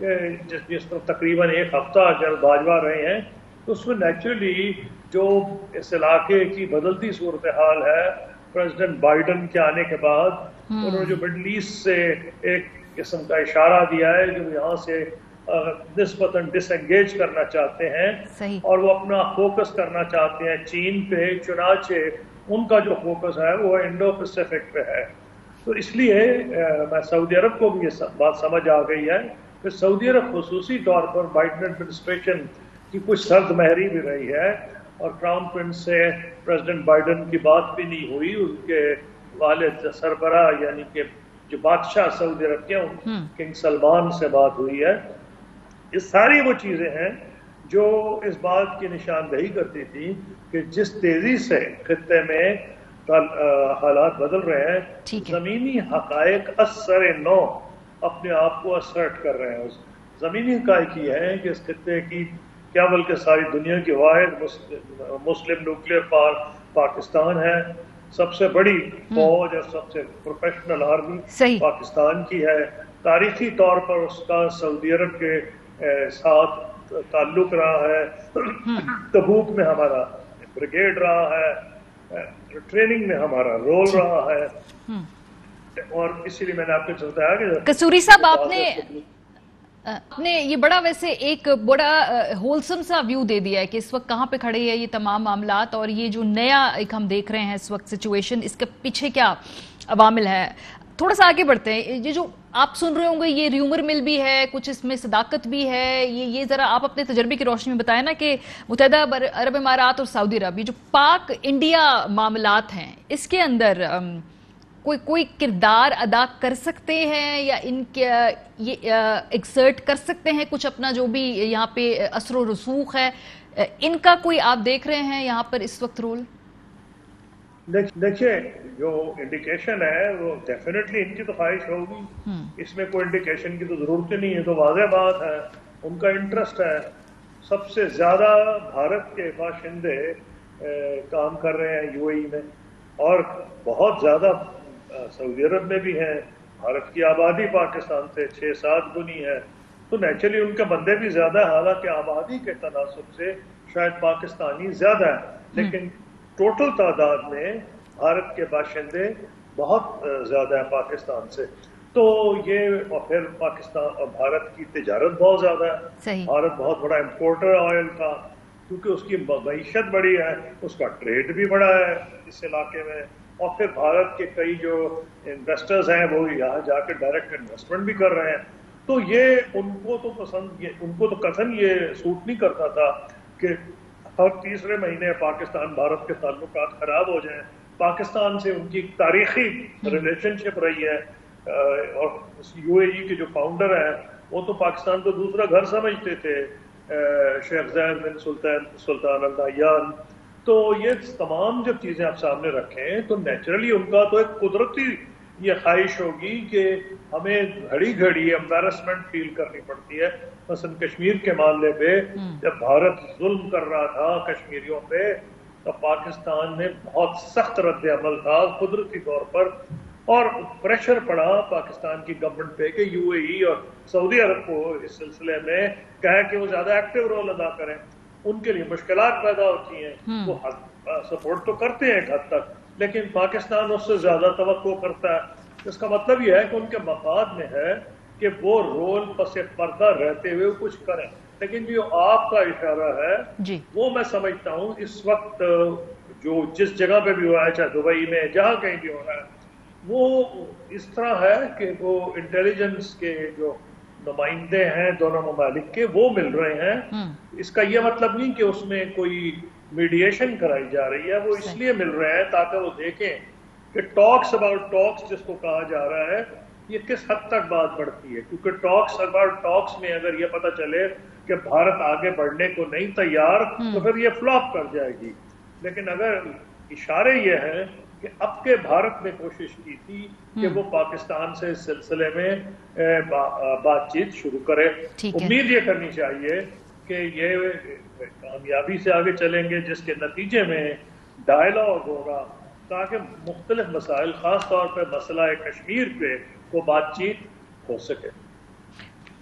کہ جس پر تقریباً ایک ہفتہ جب باجوہ رہے ہیں تو اس میں نیچرلی جو اس علاقے کی بدلتی صورتحال ہے پریزیڈنٹ بائیڈن کے آنے کے بعد انہوں نے جو مڈل ایسٹ سے ایک قسم کا اشارہ دیا ہے کہ وہ یہاں سے نسبتاً ڈس انگیج کرنا چاہتے ہیں اور وہ اپنا فوکس کرنا چاہتے ہیں چین پہ، چنانچہ ان کا جو فوکس ہے وہ انڈو پیسیفک پہ ہے. تو اس لیے میں سعودی عرب کو بھی یہ بات سمجھ آ گئی ہے کہ سعودی عرب خصوصی طور پر بائیڈن ایڈمنسٹریشن کی کچھ سرد مہری بھی رہی ہے اور کراؤن پرنس سے پریزیڈنٹ بائیڈن کی بات بھی نہیں ہوئی. ان کے والد سربراہ یعنی کہ جو بادشاہ سعودی عرب کے کنگ سلمان سے بات ہوئی ہے. یہ ساری وہ چیزیں ہیں جو اس بات کی نشاندہی کرتی تھی کہ جس تیزی سے خطے میں حالات بدل رہے ہیں زمینی حقائق اثر نو اپنے آپ کو اسرٹ کر رہے ہیں. زمینی حقائق یہ ہے کہ اس خطے کی کیا بلکہ ساری دنیا کی واحد مسلم نیوکلیئر پاور پاکستان ہے. سب سے بڑی فوج اور سب سے پروفیشنل آرمی پاکستان کی ہے. تاریخی طور پر اس کا سعودی عرب کے ساتھ تعلق رہا ہے. تبوک میں ہمارا بریگیڈ رہا ہے، ٹریننگ میں ہمارا رول رہا ہے. اور اسی لیے میں نے آپ کو بتایا کہ قصوری صاحب آپ نے یہ بڑا ویسے ایک بڑا ہولسم سا ویو دے دیا ہے کہ اس وقت کہاں پہ کھڑے ہیں یہ تمام معاملات اور یہ جو نیا ایک ہم دیکھ رہے ہیں اس وقت سچویشن، اس کے پیچھے کیا عوامل ہے. تھوڑا سا آگے بڑھتے ہیں. یہ جو آپ سن رہے ہوں گے یہ ریومر مل بھی ہے، کچھ اس میں صداقت بھی ہے. یہ ذرا آپ اپنے تجربے کی روشنی میں بتائیں نا کہ متحدہ عرب امارات اور سعودی عرب یہ جو پاک انڈیا معاملات ہیں اس کے اندر کوئی کردار ادا کر سکتے ہیں یا ان کے یہ ایکسرٹ کر سکتے ہیں کچھ اپنا جو بھی یہاں پہ اثر و رسوخ ہے، ان کا کوئی آپ دیکھ رہے ہیں یہاں پر اس وقت رول؟ دیکھیے جو انڈیکیشن ہے وہ ڈیفینیٹلی ان کی تو خواہش ہوگی، اس میں کوئی انڈیکیشن کی تو ضرورت ہی نہیں ہے. تو واضح بات ہے ان کا انٹرسٹ ہے. سب سے زیادہ بھارت کے باشندے کام کر رہے ہیں یو اے ای میں اور بہت زیادہ سعودی عرب میں بھی ہیں. بھارت کی آبادی پاکستان سے 6-7 گنی ہے تو نیچرلی ان کے بندے بھی زیادہ ہے. حالانکہ آبادی کے تناسب سے شاید پاکستانی زیادہ ہے لیکن ٹوٹل تعداد میں بھارت کے باشندے بہت زیادہ ہیں پاکستان سے. تو یہ اور پھر پاکستان اور بھارت کی تجارت بہت زیادہ ہے. بھارت بہت بڑا امپورٹر آئل کا کیونکہ اس کی معیشت بڑی ہے، اس کا ٹریڈ بھی بڑا ہے اس علاقے میں. اور پھر بھارت کے کئی جو انویسٹرز ہیں وہ یہاں جا کے ڈائریکٹ انویسٹمنٹ بھی کر رہے ہیں. تو یہ ان کو تو قطعاً یہ سوٹ نہیں کرتا تھا کہ ہر تیسرے مہینے پاکستان بھارت کے تعلقات خراب ہو جائیں. پاکستان سے ان کی تاریخی ریلیشن شپ رہی ہے اور یو اے ای کے جو فاؤنڈر ہیں وہ تو پاکستان کو دوسرا گھر سمجھتے تھے، شیخ زاید بن سلطان ال نہیان. تو یہ تمام جب چیزیں آپ سامنے رکھیں تو نیچرلی ان کا تو ایک قدرتی یہ خواہش ہوگی کہ ہمیں گھڑی گھڑی امبیرسمنٹ فیل کرنی پڑتی ہے. مثلا کشمیر کے معاملے پہ جب بھارت ظلم کر رہا تھا کشمیریوں پہ تو پاکستان میں بہت سخت رد عمل تھا قدرتی طور پر اور پریشر پڑا پاکستان کی گورنمنٹ پہ کہ یو اے ای اور سعودی عرب کو اس سلسلے میں کہا کہ وہ زیادہ ایکٹیو رول ادا کریں. ان کے لیے مشکلات پیدا ہوتی ہیں. وہ سپورٹ تو کرتے ہیں ایک حد تک لیکن پاکستان اس سے زیادہ توقع کرتا ہے. اس کا مطلب یہ ہے کہ ان کے مفاد میں ہے کہ وہ رول پس پردہ رہتے ہوئے کچھ کریں. لیکن جو آپ کا اشارہ ہے وہ میں سمجھتا ہوں اس وقت جو جس جگہ پہ بھی ہو رہا ہے چاہے دبئی میں جہاں کہیں بھی ہو رہا ہے وہ اس طرح ہے کہ وہ انٹیلیجنس کے جو نمائندے ہیں دونوں ممالک کے وہ مل رہے ہیں. اس کا یہ مطلب نہیں کہ اس میں کوئی میڈیشن کرائی جا رہی ہے. وہ اس لیے مل رہے ہیں تاکہ وہ دیکھیں کہ ٹاکس اباؤٹ ٹاکس جس کو کہا جا رہا ہے یہ کس حد تک بات بڑھتی ہے. کیونکہ ٹاکس اباؤٹ ٹاکس میں اگر یہ پتہ چلے کہ بھارت آگے بڑھنے کو نہیں تیار تو پھر یہ فلاپ کر جائے گی. لیکن اگر اشارے یہ ہیں کہ اب کے بھارت نے کوشش کی تھی کہ وہ پاکستان سے اس سلسلے میں بات چیت شروع کرے. امید یہ کرنی چاہیے کہ یہ کامیابی سے آگے چلیں گے جس کے نتیجے میں ڈائیلاگ ہوگا تاکہ مختلف مسائل خاص طور پہ مسئلہ کشمیر پہ وہ بات چیت ہو سکے.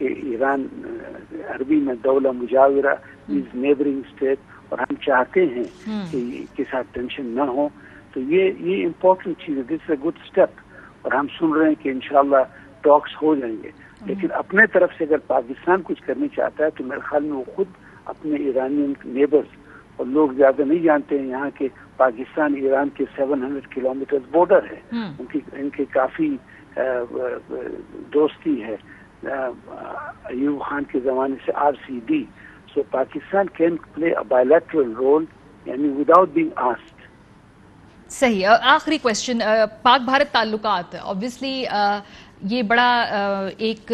کہ ایران عربی میں دولہ مجاورہ از نیبرنگ اسٹیٹ، اور ہم چاہتے ہیں کہ کے ساتھ ٹینشن نہ ہو. تو یہ امپورٹنٹ چیز ہے، دس اے گڈ اسٹیپ، اور ہم سن رہے ہیں کہ انشاءاللہ ٹاکس ہو جائیں گے. لیکن اپنے طرف سے اگر پاکستان کچھ کرنا چاہتا ہے تو میرے خیال میں وہ خود اپنے ایرانین نیبرز، اور لوگ زیادہ نہیں جانتے ہیں یہاں کے پاکستان ایران کے 700 کلومیٹر بارڈر ہے، ان کی کافی دوستی ہے ایوب خان کے زمانے سے RCD. So Pakistan can play a bilateral role یعنی وداؤٹ بینگ آسکڈ. صحیح. آخری کوشچن، پاک بھارت تعلقات obviously یہ بڑا ایک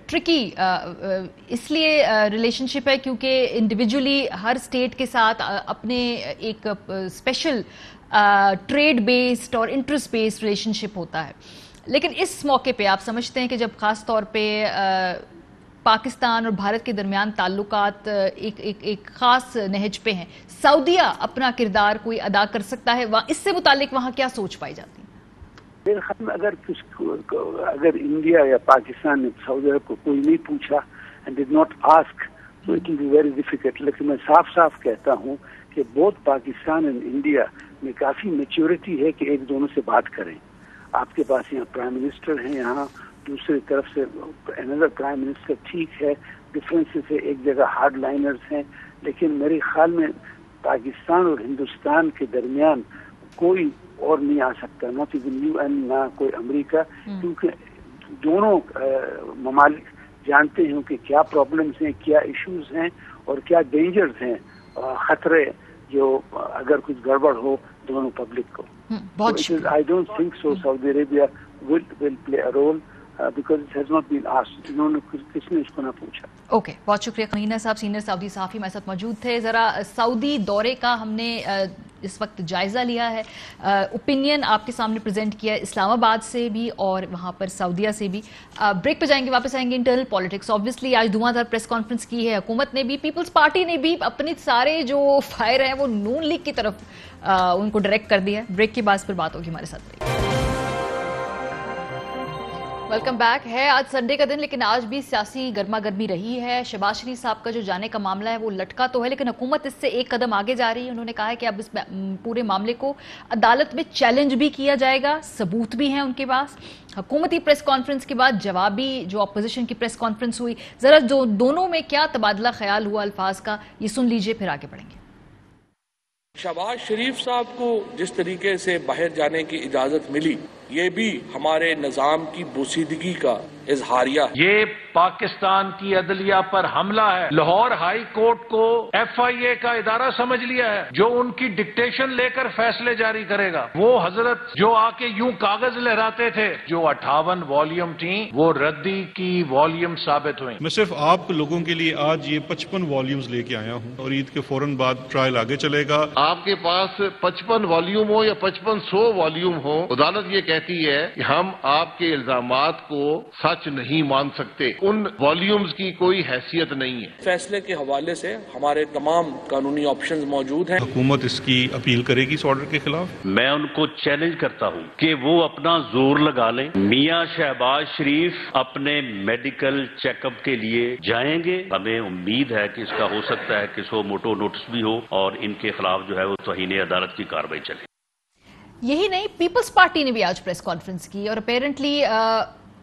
ٹرکی اس لیے ریلیشن شپ ہے کیونکہ انڈیویجولی ہر اسٹیٹ کے ساتھ اپنے ایک اسپیشل ٹریڈ بیسڈ اور انٹرسٹ بیسڈ ریلیشن شپ ہوتا ہے. لیکن اس موقع پہ آپ سمجھتے ہیں کہ جب خاص طور پہ پاکستان اور بھارت کے درمیان تعلقات ایک خاص نہج پہ ہیں، سعودیہ اپنا کردار کوئی ادا کر سکتا ہے، اس سے متعلق وہاں کیا سوچ پائی جاتی ہے؟ میرے خیال میں اگر انڈیا یا پاکستان نے سعودی عرب کو کوئی نہیں پوچھا اینڈ ڈڈ ناٹ آسک تو it will be very difficult. لیکن میں صاف صاف کہتا ہوں کہ بوتھ پاکستان اینڈ انڈیا میں کافی میچورٹی ہے کہ ایک دونوں سے بات کریں. آپ کے پاس یہاں پرائم منسٹر ہیں، یہاں دوسری طرف سے انادر پرائم منسٹر، ٹھیک ہے ڈفرینسز ہے، ایک جگہ ہارڈ لائنرز ہیں، لیکن میرے خیال میں پاکستان اور ہندوستان کے درمیان کوئی اور نہیں آ سکتا، ناٹ ایون UN، نہ کوئی امریکہ، کیونکہ دونوں ممالک جانتے ہیں کہ کیا پرابلمز ہیں، کیا ایشوز ہیں اور کیا ڈینجرز ہیں، خطرے جو اگر کچھ گڑبڑ ہو دونوں پبلک کو. I don't think so Saudi Arabia will play a role because it has not been asked. انہوں نے کس نے اس کو نہ پوچھا. اوکے، بہت شکریہ. قنینہ صاحب سینئر سعودی صحافی ہمارے ساتھ موجود تھے. ذرا سعودی دورے کا ہم نے اس وقت جائزہ لیا ہے، اوپینین آپ کے سامنے پریزنٹ کیا ہے اسلام آباد سے بھی اور وہاں پر سعودیہ سے بھی. بریک پہ جائیں گے، واپس آئیں گے. انٹرنل پالیٹکس آبویسلی آج دھواں دھار پریس کانفرنس کی ہے حکومت نے بھی، پیپلز پارٹی نے بھی اپنے سارے جو فائر ہیں وہ نون لیگ کی طرف ان کو ڈائریکٹ کر دیا ہے. بریک کے بعد پھر بات ہوگی. ہمارے ساتھ ویلکم بیک. ہے آج سنڈے کا دن لیکن آج بھی سیاسی گرما گرمی رہی ہے. شہباز شریف صاحب کا جو جانے کا معاملہ ہے وہ لٹکا تو ہے لیکن حکومت اس سے ایک قدم آگے جا رہی ہے. انہوں نے کہا ہے کہ اب اس پورے معاملے کو عدالت میں چیلنج بھی کیا جائے گا، ثبوت بھی ہیں ان کے پاس. حکومتی پریس کانفرنس کے بعد جوابی جو اپوزیشن کی پریس کانفرنس ہوئی، ذرا جو دونوں میں کیا تبادلہ خیال ہوا الفاظ کا یہ سن لیجئے، پھر آگے بڑھیں گے. شہباز شریف صاحب کو جس طریقے سے باہر جانے کی اجازت ملی یہ بھی ہمارے نظام کی بوسیدگی کا اظہاریہ ہے. یہ پاکستان کی عدلیہ پر حملہ ہے. لاہور ہائی کورٹ کو FIA کا ادارہ سمجھ لیا ہے جو ان کی ڈکٹیشن لے کر فیصلے جاری کرے گا. وہ حضرت جو آ کے یوں کاغذ لہراتے تھے، جو 58 والیوم تھیں وہ ردی کی والیوم ثابت ہوئیں. میں صرف آپ لوگوں کے لیے آج یہ 55 والیومز لے کے آیا ہوں اور عید کے فوراً بعد ٹرائل آگے چلے گا. آپ کے پاس 55 والیوم ہو یا 5500 والیوم ہو، عدالت یہ کہتی ہے کہ ہم آپ کے الزامات کو سچ نہیں مان سکتے. ان والیومز کی کوئی حیثیت نہیں ہے. فیصلے کے حوالے سے ہمارے تمام قانونی آپشنز موجود ہیں. حکومت اس کی اپیل کرے گی اس آرڈر کے خلاف. میں ان کو چیلنج کرتا ہوں کہ وہ اپنا زور لگا لیں. میاں شہباز شریف اپنے میڈیکل چیک اپ کے لیے جائیں گے. ہمیں امید ہے کہ اس کا ہو سکتا ہے کہ سو موٹو نوٹس بھی ہو اور ان کے خلاف جو ہے وہ توہین عدالت کی کارروائی چلے. یہی نہیں، پیپلز پارٹی نے بھی آج پریس کانفرنس کی اور اپیرنٹلی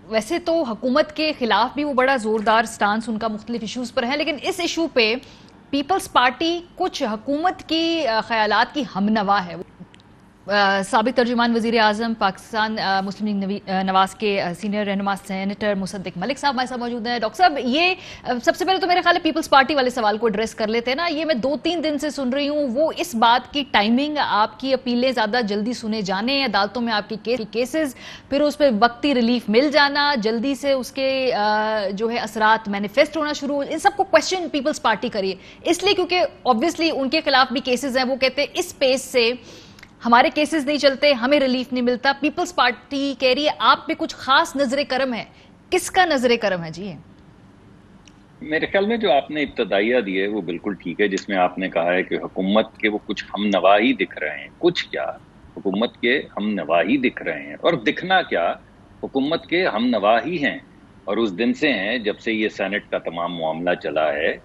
ویسے تو حکومت کے خلاف بھی وہ بڑا زوردار سٹانس ان کا مختلف ایشوز پر ہے، لیکن اس ایشو پہ پیپلز پارٹی کچھ حکومت کی خیالات کی ہمنوا ہے. سابق ترجمان وزیر اعظم پاکستان مسلم لیگ نواز کے سینئر رہنما سینیٹر مصدق ملک صاحب ہمارے ساتھ موجود ہیں. ڈاکٹر صاحب، یہ سب سے پہلے تو میرے خیال ہے پیپلز پارٹی والے سوال کو ایڈریس کر لیتے ہیں نا. یہ میں 2-3 دن سے سن رہی ہوں، وہ اس بات کی ٹائمنگ، آپ کی اپیلیں زیادہ جلدی سنے جانے، عدالتوں میں آپ کی کیسز، پھر اس پہ وقتی ریلیف مل جانا، جلدی سے اس کے جو ہے اثرات مینیفیسٹ ہونا شروع، ان سب کو کوشچن پیپلز پارٹی کریے. اس لیے کیونکہ آبویسلی ان کے خلاف بھی کیسز ہیں. وہ کہتے ہیں اس پیس سے ہمارے کیسز نہیں چلتے، ہمیں ریلیف نہیں ملتا. پیپلز پارٹی کہہ رہی ہے آپ پہ کچھ خاص نظر کرم ہے. کس کا نظر کرم ہے جی؟ میرے خیال میں جو آپ نے ابتدائیہ دی ہے وہ بالکل ٹھیک ہے، جس میں آپ نے کہا ہے کہ حکومت کے وہ کچھ ہم نواہی دکھ رہے ہیں. کچھ کیا، حکومت کے ہم نواہی دکھ رہے ہیں، اور دکھنا کیا، حکومت کے ہم نواہی ہیں اور اس دن سے ہیں جب سے یہ سینٹ کا تمام معاملہ چلا ہے.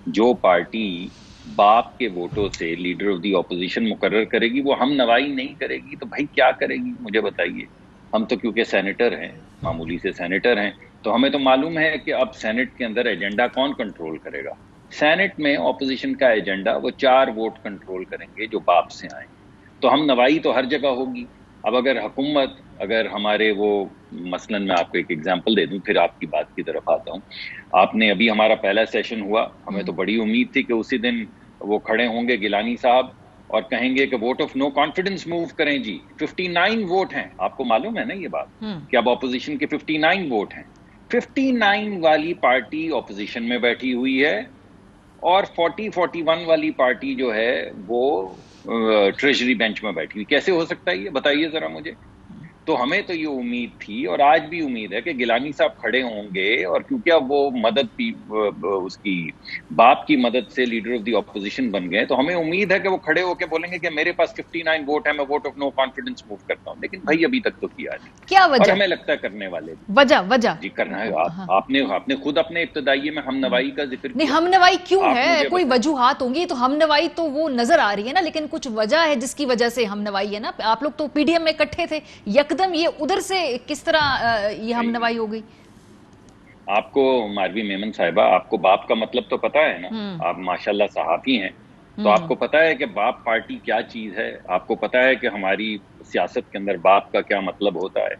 جو پارٹی باپ کے ووٹوں سے لیڈر آف دی اپوزیشن مقرر کرے گی وہ ہم نوائی نہیں کرے گی تو بھائی کیا کرے گی مجھے بتائیے. ہم تو کیونکہ سینیٹر ہیں, معمولی سے سینیٹر ہیں, تو ہمیں تو معلوم ہے کہ اب سینٹ کے اندر ایجنڈا کون کنٹرول کرے گا. سینٹ میں اپوزیشن کا ایجنڈا وہ 4 ووٹ کنٹرول کریں گے جو باپ سے آئیں, تو ہم نوائی تو ہر جگہ ہوگی. اب اگر حکومت, اگر ہمارے وہ مثلاً میں آپ کو ایک ایگزامپل دے دوں پھر آپ کی بات کی طرف آتا ہوں. آپ نے ابھی ہمارا پہلا سیشن ہوا, ہمیں تو بڑی امید تھی کہ اسی دن وہ کھڑے ہوں گے گیلانی صاحب اور کہیں گے کہ vote of no confidence move کریں جی. 59 ووٹ ہیں, آپ کو معلوم ہے نا یہ بات کہ اب اپوزیشن کے 59 ووٹ ہیں. 59 والی پارٹی اپوزیشن میں بیٹھی ہوئی ہے اور 41 والی پارٹی جو ہے وہ ٹریجری بینچ میں بیٹھی ہوئی. کیسے ہو سکتا ہے یہ بتائیے ذرا مجھے. تو ہمیں تو یہ امید تھی اور آج بھی امید ہے کہ گیلانی صاحب کھڑے ہوں گے, اور کیونکہ اب وہ مدد بھی اس کی باپ کی مدد سے لیڈر آف دی اپوزیشن بن گئے, تو ہمیں امید ہے کہ وہ کھڑے ہو کے بولیں گے کہ میرے پاس 59 ووٹ ہے, میں vote of no confidence move کرتا ہوں. لیکن بھائی ابھی تک تو کیا نہیں. کیا وجہ؟ اور ہمیں لگتا ہے کرنے والے وجہ جی کرنا ہے. آپ نے خود اپنے ابتدائی میں ہم نوائی کا ذکر نہیں, ہم نوائی کیوں ہے؟ کوئی وجوہات ہوں گی تو ہم نوائی تو وہ نظر آ رہی ہے نا, لیکن کچھ وجہ ہے جس کی وجہ سے ہم نوائی ہے نا. آپ لوگ تو پی ڈی ایم میں اکٹھے تھے, یکدم یہ ادھر سے کس طرح یہ ہم نوائی ہو گئی؟ آپ کو ماروی میمن صاحبہ, آپ کو باپ کا مطلب تو پتا ہے نا, آپ ماشاءاللہ صحافی ہیں, تو آپ کو پتا ہے کہ باپ پارٹی کیا چیز ہے, آپ کو پتا ہے کہ ہماری سیاست کے اندر باپ کا کیا مطلب ہوتا ہے.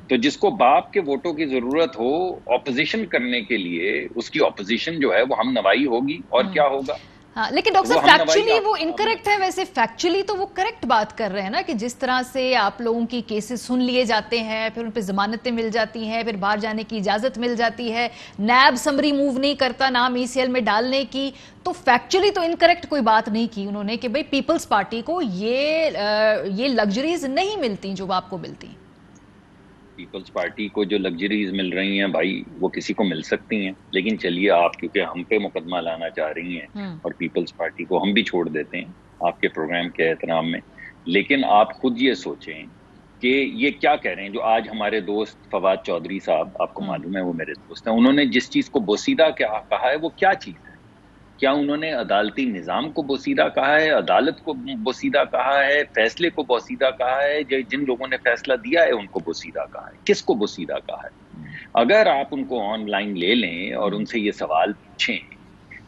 تو جس کو باپ کے ووٹوں کی ضرورت ہو اپوزیشن کرنے کے لیے, اس کی اپوزیشن جو ہے وہ ہم نوائی ہوگی, اور کیا ہوگا. ہاں, لیکن ڈاکٹر صاحب فیکچولی وہ انکریکٹ ہے. ویسے فیکچولی تو وہ کریکٹ بات کر رہے ہیں نا, کہ جس طرح سے آپ لوگوں کی کیسز سن لیے جاتے ہیں, پھر ان پہ ضمانتیں مل جاتی ہیں, پھر باہر جانے کی اجازت مل جاتی ہے, نیب سمری موو نہیں کرتا نام ای سی ایل میں ڈالنے کی, تو فیکچولی تو انکریکٹ کوئی بات نہیں کی انہوں نے کہ بھئی پیپلز پارٹی کو یہ لگژریز نہیں ملتی جو آپ کو ملتی. پیپلز پارٹی کو جو لگژریز مل رہی ہیں بھائی وہ کسی کو مل سکتی ہیں, لیکن چلیے آپ کیونکہ ہم پہ مقدمہ لانا چاہ رہی ہیں اور پیپلز پارٹی کو ہم بھی چھوڑ دیتے ہیں آپ کے پروگرام کے احترام میں. لیکن آپ خود یہ سوچیں کہ یہ کیا کہہ رہے ہیں. جو آج ہمارے دوست فواد چودھری صاحب, آپ کو معلوم ہے وہ میرے دوست ہیں, انہوں نے جس چیز کو بوسیدہ کہا ہے وہ کیا چیز ہے؟ کیا انہوں نے عدالتی نظام کو بوسیدہ کہا ہے, عدالت کو بوسیدہ کہا ہے, فیصلے کو بوسیدہ کہا ہے, جن لوگوں نے فیصلہ دیا ہے ان کو بوسیدہ کہا ہے؟ کس کو بوسیدہ کہا ہے؟ اگر آپ ان کو آن لائن لے لیں اور ان سے یہ سوال پوچھیں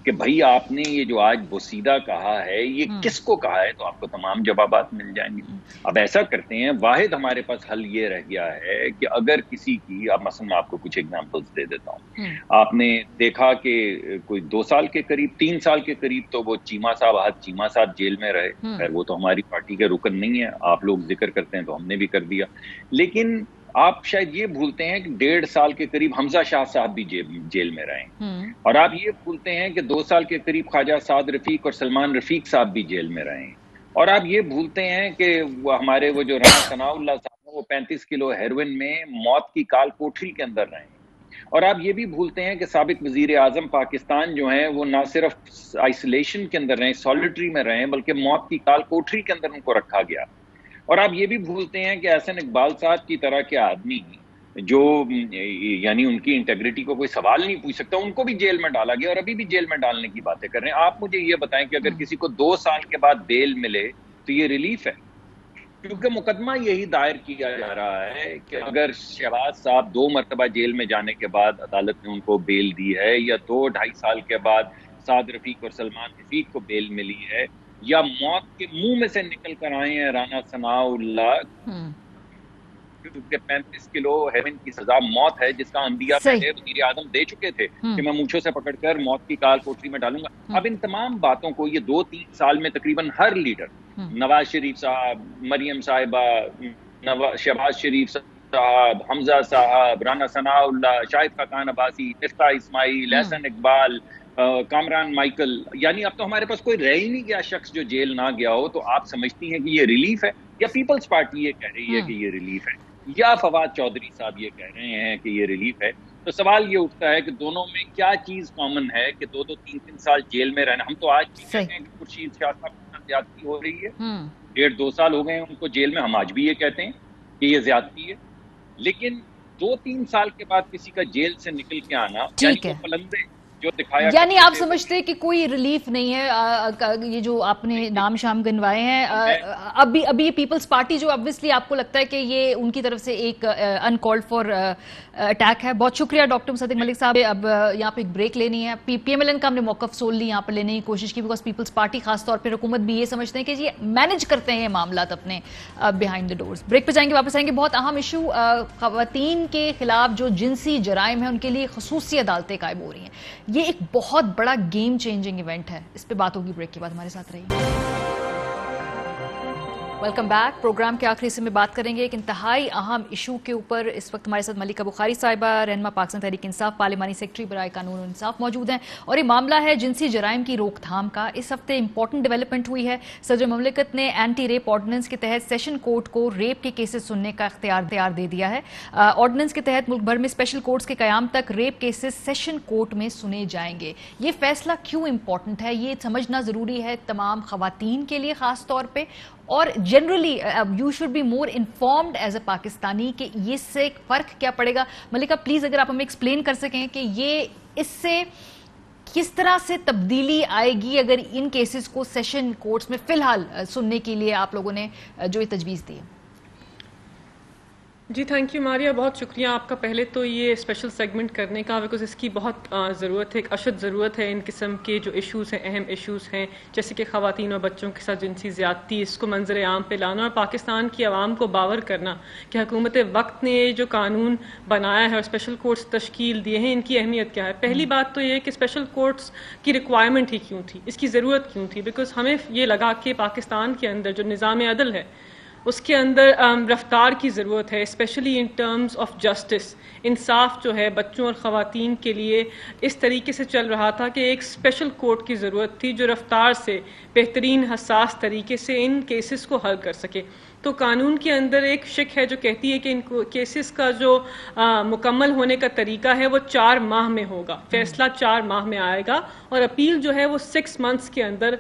کہ بھائی آپ نے یہ جو آج بوسیدہ کہا ہے یہ کس کو کہا ہے, تو آپ کو تمام جوابات مل جائیں گے. اب ایسا کرتے ہیں, واحد ہمارے پاس حل یہ رہ گیا ہے کہ اگر کسی کی, اب مثلا میں آپ کو کچھ ایگزامپلس دے دیتا ہوں. آپ نے دیکھا کہ کوئی 2 سال کے قریب, 3 سال کے قریب تو وہ چیمہ صاحب جیل میں رہے. خیر وہ تو ہماری پارٹی کے رکن نہیں ہے, آپ لوگ ذکر کرتے ہیں تو ہم نے بھی کر دیا. لیکن آپ شاید یہ بھولتے ہیں کہ 1.5 سال کے قریب حمزہ شاہ صاحب بھی جیل میں رہے, اور آپ یہ بھولتے ہیں کہ 2 سال کے قریب خواجہ سعد رفیق اور سلمان رفیق صاحب بھی جیل میں رہے, اور آپ یہ بھولتے ہیں کہ ہمارے وہ جو رانا ثناء اللہ صاحب وہ 35 کلو ہیروئن میں موت کی کال کوٹری کے اندر رہے, اور آپ یہ بھی بھولتے ہیں کہ سابق وزیر اعظم پاکستان جو ہیں وہ نہ صرف آئسولیشن کے اندر رہے, سالیٹری میں رہے, بلکہ موت کی کال کوٹری کے اندر ان کو رکھا گیا. اور آپ یہ بھی بھولتے ہیں کہ احسن اقبال صاحب کی طرح کے آدمی جو یعنی ان کی انٹیگریٹی کو کوئی سوال نہیں پوچھ سکتا, ان کو بھی جیل میں ڈالا گیا, اور ابھی بھی جیل میں ڈالنے کی باتیں کر رہے ہیں. آپ مجھے یہ بتائیں کہ اگر کسی کو 2 سال کے بعد بیل ملے تو یہ ریلیف ہے؟ کیونکہ مقدمہ یہی دائر کیا جا رہا ہے کہ اگر شہباز صاحب 2 مرتبہ جیل میں جانے کے بعد عدالت نے ان کو بیل دی ہے, یا 2-2.5 سال کے بعد سعد رفیق اور سلمان رفیق کو بیل ملی ہے, یا موت کے منہ میں سے نکل کر آئے ہیں رانا ثناء اللہ, کیونکہ 35 کلو ہیروئن کی سزا موت ہے, جس کا اندیہ پہلے وزیر اعظم دے چکے تھے کہ میں مونچھوں سے پکڑ کر موت کی کال کوٹری میں ڈالوں گا. اب ان تمام باتوں کو یہ 2-3 سال میں تقریباً ہر لیڈر, نواز شریف صاحب, مریم صاحبہ, شہباز شریف صاحب, حمزہ صاحب, رانا ثناء اللہ, شاہد خاقان عباسی, مفتاح اسماعیل, احسن اقبال, کامران مائیکل, یعنی اب تو ہمارے پاس کوئی رہ ہی نہیں گیا شخص جو جیل نہ گیا ہو. تو آپ سمجھتی ہیں کہ یہ ریلیف ہے, یا پیپلز پارٹی یہ کہہ رہی ہے کہ یہ ریلیف ہے, یا فواد چودھری صاحب یہ کہہ رہے ہیں کہ یہ ریلیف ہے؟ تو سوال یہ اٹھتا ہے کہ دونوں میں کیا چیز کامن ہے کہ 2-3 سال جیل میں رہنا. ہم تو آج بھی کہتے ہیں کہ خورشید شاہ صاحب کے ساتھ زیادتی ہو رہی ہے, 1.5-2 سال ہو گئے ہیں ان کو جیل میں, ہم آج بھی یہ کہتے ہیں کہ یہ زیادتی ہے. لیکن 2-3 سال کے بعد کسی کا جیل سے نکل کے آنا، ٹھیک ہے، پلندے جو دکھایا، یعنی آپ سمجھتے کہ کوئی ریلیف نہیں ہے؟ یہ جو آپ نے نام شام گنوائے ہیں، ابھی یہ پیپلز پارٹی جو obviously آپ کو لگتا ہے کہ یہ ان کی طرف سے ایک انکالڈ فار اٹیک ہے. بہت شکریہ ڈاکٹر مصدق ملک صاحب. اب یہاں پہ ایک بریک لینی ہے. پی ایم ایل این کا ہم نے موقف سوللی یہاں پہ لینے کی کوشش کی، بیکاز پیپلز پارٹی خاص طور پہ حکومت بھی یہ سمجھتے ہیں کہ یہ مینج کرتے ہیں یہ معاملات اپنے بیہائنڈ دا ڈورز. بریک پہ جائیں گے، واپس آئیں گے. بہت اہم ایشو خواتین کے خلاف جو جنسی جرائم ہیں ان کے لیے خصوصی عدالتیں قائم ہو رہی ہیں. یہ ایک بہت بڑا گیم چینجنگ ایونٹ ہے. اس پہ بات ہوگی بریک کے بعد. ہمارے ساتھ رہیے. Welcome back. پروگرام کے آخری حصے میں بات کریں گے ایک انتہائی اہم ایشو کے اوپر. اس وقت ہمارے ساتھ ملکہ بخاری صاحبہ، رہنما پاکستان تحریک انصاف، پارلیمانی سیکرٹری برائے قانون و انصاف موجود ہیں، اور یہ معاملہ ہے جنسی جرائم کی روک تھام کا. اس ہفتے امپورٹنٹ ڈیولپمنٹ ہوئی ہے. صدر مملکت نے اینٹی ریپ آرڈیننس کے تحت سیشن کورٹ کو ریپ کے کیسز سننے کا اختیار دے دیا ہے. آرڈیننس کے تحت ملک بھر میں اسپیشل کورٹس کے قیام تک ریپ کیسز سیشن کورٹ میں سنے جائیں گے. یہ فیصلہ کیوں امپورٹنٹ ہے؟ یہ سمجھنا ضروری ہے تمام خواتین کے لیے خاص طور پہ، اور generally you should be more informed as a Pakistani کہ یہ سے فرق کیا پڑے گا. ملکہ پلیز اگر آپ ہمیں ایکسپلین کر سکیں کہ یہ اس سے کس طرح سے تبدیلی آئے گی اگر ان کیسز کو سیشن کورٹس میں فی الحال سننے کے لیے آپ لوگوں نے جو یہ تجویز دی ہے. جی تھینک یو ماریا، بہت شکریہ آپ کا پہلے تو یہ اسپیشل سیگمنٹ کرنے کا، بیکاز اس کی بہت ضرورت ہے، ایک اشد ضرورت ہے. ان قسم کے جو ایشوز ہیں، اہم ایشوز ہیں جیسے کہ خواتین اور بچوں کے ساتھ جنسی زیادتی، اس کو منظر عام پہ لانا اور پاکستان کی عوام کو باور کرنا کہ حکومت وقت نے جو قانون بنایا ہے اور اسپیشل کورٹس تشکیل دیے ہیں، ان کی اہمیت کیا ہے. پہلی بات تو یہ ہے کہ اسپیشل کورٹس کی ریکوائرمنٹ ہی کیوں تھی، اس کی ضرورت کیوں تھی؟ بیکاز ہمیں یہ لگا کہ پاکستان کے اندر جو نظام عدل ہے اس کے اندر رفتار کی ضرورت ہے، especially in terms of justice. انصاف جو ہے بچوں اور خواتین کے لیے اس طریقے سے چل رہا تھا کہ ایک اسپیشل کورٹ کی ضرورت تھی جو رفتار سے بہترین حساس طریقے سے ان کیسز کو حل کر سکے. تو قانون کے اندر ایک شک ہے جو کہتی ہے کہ ان کیسز کا جو مکمل ہونے کا طریقہ ہے وہ 4 ماہ میں ہوگا، فیصلہ 4 ماہ میں آئے گا، اور اپیل جو ہے وہ 6 months کے اندر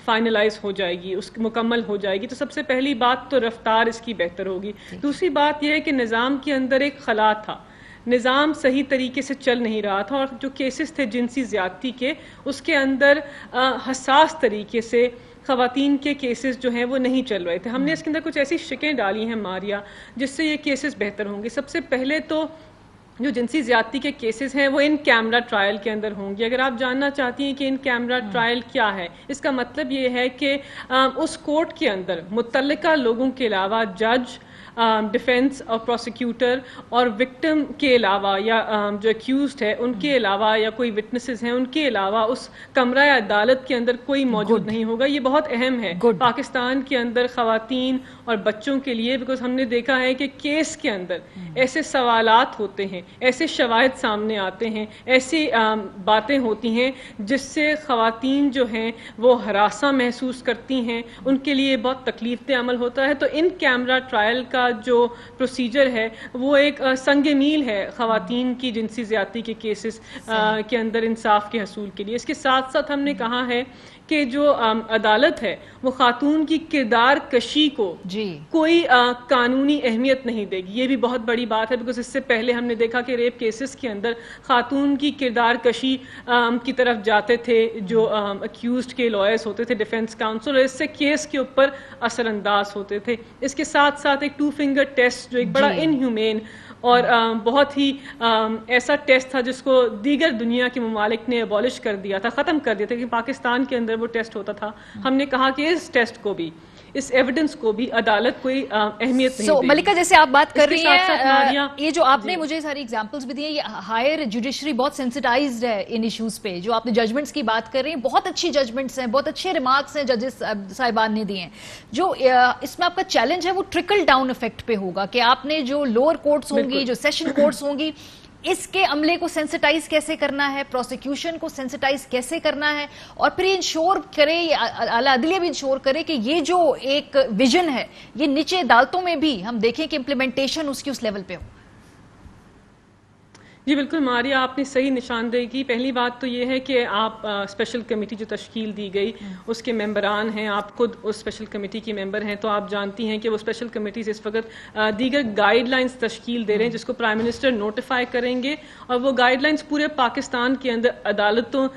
فائنلائز ہو جائے گی، اس مکمل ہو جائے گی. تو سب سے پہلی بات تو رفتار اس کی بہتر ہوگی. دوسری بات یہ ہے کہ نظام کے اندر ایک خلا تھا، نظام صحیح طریقے سے چل نہیں رہا تھا، اور جو کیسز تھے جنسی زیادتی کے اس کے اندر حساس طریقے سے خواتین کے کیسز جو ہیں وہ نہیں چل رہے تھے. ہم نے اس کے اندر کچھ ایسی شکیں ڈالی ہیں ماریا جس سے یہ کیسز بہتر ہوں گے. سب سے پہلے تو جو جنسی زیادتی کے کیسز ہیں وہ ان کیمرہ ٹرائل کے اندر ہوں گے. اگر آپ جاننا چاہتی ہیں کہ ان کیمرہ ٹرائل کیا ہے، اس کا مطلب یہ ہے کہ اس کورٹ کے اندر متعلقہ لوگوں کے علاوہ جج، ڈیفینس اور پروسیکیوٹر اور وکٹم کے علاوہ یا جو ایکیوزڈ ہے ان کے علاوہ یا کوئی وٹنسز ہیں ان کے علاوہ اس کمرہ عدالت کے اندر کوئی موجود نہیں ہوگا. یہ بہت اہم ہے پاکستان کے اندر خواتین اور بچوں کے لیے، بیکاز ہم نے دیکھا ہے کہ کیس کے اندر ایسے سوالات ہوتے ہیں، ایسے شواہد سامنے آتے ہیں، ایسی باتیں ہوتی ہیں جس سے خواتین جو ہیں وہ ہراساں محسوس کرتی ہیں، ان کے لیے بہت تکلیف دہ عمل ہوتا ہے. تو ان کیمرہ ٹرائل کا جو پروسیجر ہے وہ ایک سنگ میل ہے خواتین کی جنسی زیادتی کے کیسز کے اندر انصاف کے حصول کے لیے. اس کے ساتھ ساتھ ہم نے کہا ہے کہ جو عدالت ہے وہ خاتون کی کردار کشی کو کوئی قانونی اہمیت نہیں دے گی. یہ بھی بہت بڑی بات ہے، بیکاز اس سے پہلے ہم نے دیکھا کہ ریپ کیسز کے اندر خاتون کی کردار کشی کی طرف جاتے تھے جو اکیوزڈ کے لائرز ہوتے تھے، ڈیفینس کاؤنسل، اور اس سے کیس کے اوپر اثر انداز ہوتے تھے. اس کے ساتھ ساتھ ایک 2 finger ٹیسٹ جو ایک بڑا انہیومین اور بہت ہی ایسا ٹیسٹ تھا جس کو دیگر دنیا کے ممالک نے ابالش کر دیا تھا، ختم کر دیا تھا، کہ پاکستان کے اندر وہ ٹیسٹ ہوتا تھا. ہم نے کہا کہ اس ٹیسٹ کو بھی، اس ایویڈنس کو بھی عدالت کوئی اہمیت نہیں دے گی. ملکہ جیسے آپ بات کر رہی ہیں، یہ جو آپ نے مجھے ساری ایگزامپلز بھی دی ہیں، یہ ہائر جوڈیشری بہت سینسٹائزڈ ہے ان ایشوز پہ. جو آپ نے ججمنٹس کی بات کر رہی ہیں، بہت اچھی ججمنٹس ہیں، بہت اچھے ریمارکس ہیں ججز صاحبان نے دیے ہیں. جو اس میں آپ کا چیلنج ہے وہ ٹرکل ڈاؤن افیکٹ پہ ہوگا کہ آپ نے جو لوور کورٹس ہوں گی، جو سیشن کورٹس ہوں گی، اس کے عملے کو سینسٹائز کیسے کرنا ہے، پروسیکیوشن کو سینسٹائز کیسے کرنا ہے، اور پھر یہ انشور کرے، اعلیٰ عدلیہ بھی انشور کرے کہ یہ جو ایک ویژن ہے یہ نیچے عدالتوں میں بھی ہم دیکھیں کہ امپلیمنٹیشن اس کی اس لیول پہ ہو. جی بالکل ماریہ، آپ نے صحیح نشاندہی کی. پہلی بات تو یہ ہے کہ آپ اسپیشل کمیٹی جو تشکیل دی گئی اس کے ممبران ہیں، آپ خود اس اسپیشل کمیٹی کی ممبر ہیں، تو آپ جانتی ہیں کہ وہ اسپیشل کمیٹیز اس وقت دیگر گائیڈ لائنس تشکیل دے رہے ہیں جس کو پرائم منسٹر نوٹیفائی کریں گے، اور وہ گائیڈ لائنس پورے پاکستان کے اندر عدالتوں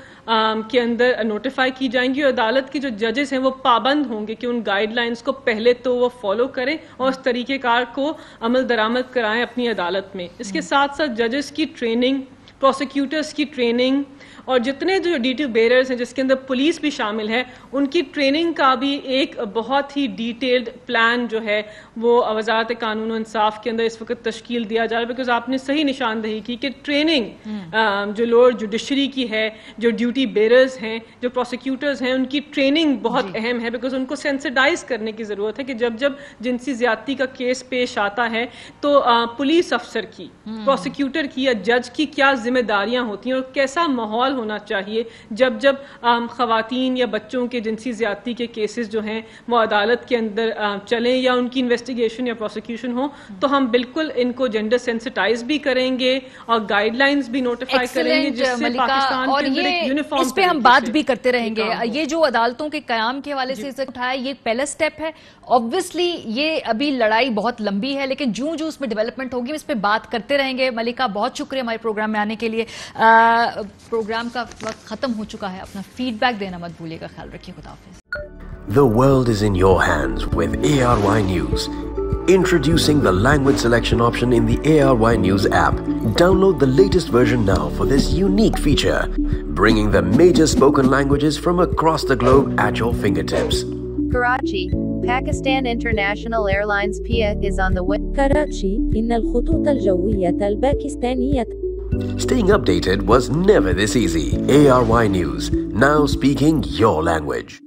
کے اندر نوٹیفائی کی جائیں گی، اور عدالت کے جو ججز ہیں وہ پابند ہوں گے کہ ان گائیڈ لائنس کو پہلے تو وہ فالو کریں اور اس طریقہ کار کو عمل درآمد کرائیں اپنی عدالت میں. اس کے ساتھ ساتھ ججز کی ٹریننگ، پروسیکیوٹرز کی ٹریننگ، اور جتنے جو ڈیوٹی بیررز ہیں جس کے اندر پولیس بھی شامل ہے ان کی ٹریننگ کا بھی ایک بہت ہی ڈیٹیلڈ پلان جو ہے وہ وزارت قانون و انصاف کے اندر اس وقت تشکیل دیا جا رہا ہے. بیکاز آپ نے صحیح نشاندہی کی کہ ٹریننگ جو لوور جوڈیشری کی ہے، جو ڈیوٹی بیررز ہیں، جو پروسیکیوٹرز ہیں، ان کی ٹریننگ بہت اہم ہے. بیکاز ان کو سینسٹائز کرنے کی ضرورت ہے کہ جب جب جنسی زیادتی کا کیس پیش آتا ہے تو پولیس افسر کی، پروسیکیوٹر کی یا جج کی کیا ذمہ داریاں ہوتی ہیں اور کیسا ماحول ہونا چاہیے جب جب خواتین یا بچوں کے جنسی زیادتی کے کیسز جو ہیں وہ عدالت کے اندر چلیں یا ان کی انویسٹیگیشن یا پروسیکیوشن ہو. تو ہم بالکل ان کو جینڈر سینسٹائز بھی کریں گے اور گائیڈ لائنز بھی نوٹیفائی کریں گے جس سے پاکستان کے اندر ایک یونیفارم. اس پہ ہم بات بھی کرتے رہیں گے. یہ جو عدالتوں کے قیام کے حوالے سے اٹھایا یہ پہلا سٹیپ ہے. obviously یہ ابھی لڑائی بہت لمبی ہے لیکن جو اس میں ڈیولپمنٹ ہوگی اس پہ بات کرتے رہیں گے. ملکہ بہت شکریہ ہمارے پروگرام میں آنے کے لیے. پروگرام کا وقت ختم ہو چکا ہے. اپنا فیڈ بیک دینا مت بھولیے گا. خیال رکھیے. خدا حافظ. The world is in your hands with ARY News. Introducing the language selection option in the ARY News app. Download the latest version now for this unique feature, bringing the major spoken languages from across the globe at your fingertips. Karachi, Pakistan International Airlines PIA is on the way. Karachi, إن الخطوط الجوية الباكستانية. Staying updated was never this easy. ARY News, now speaking your language.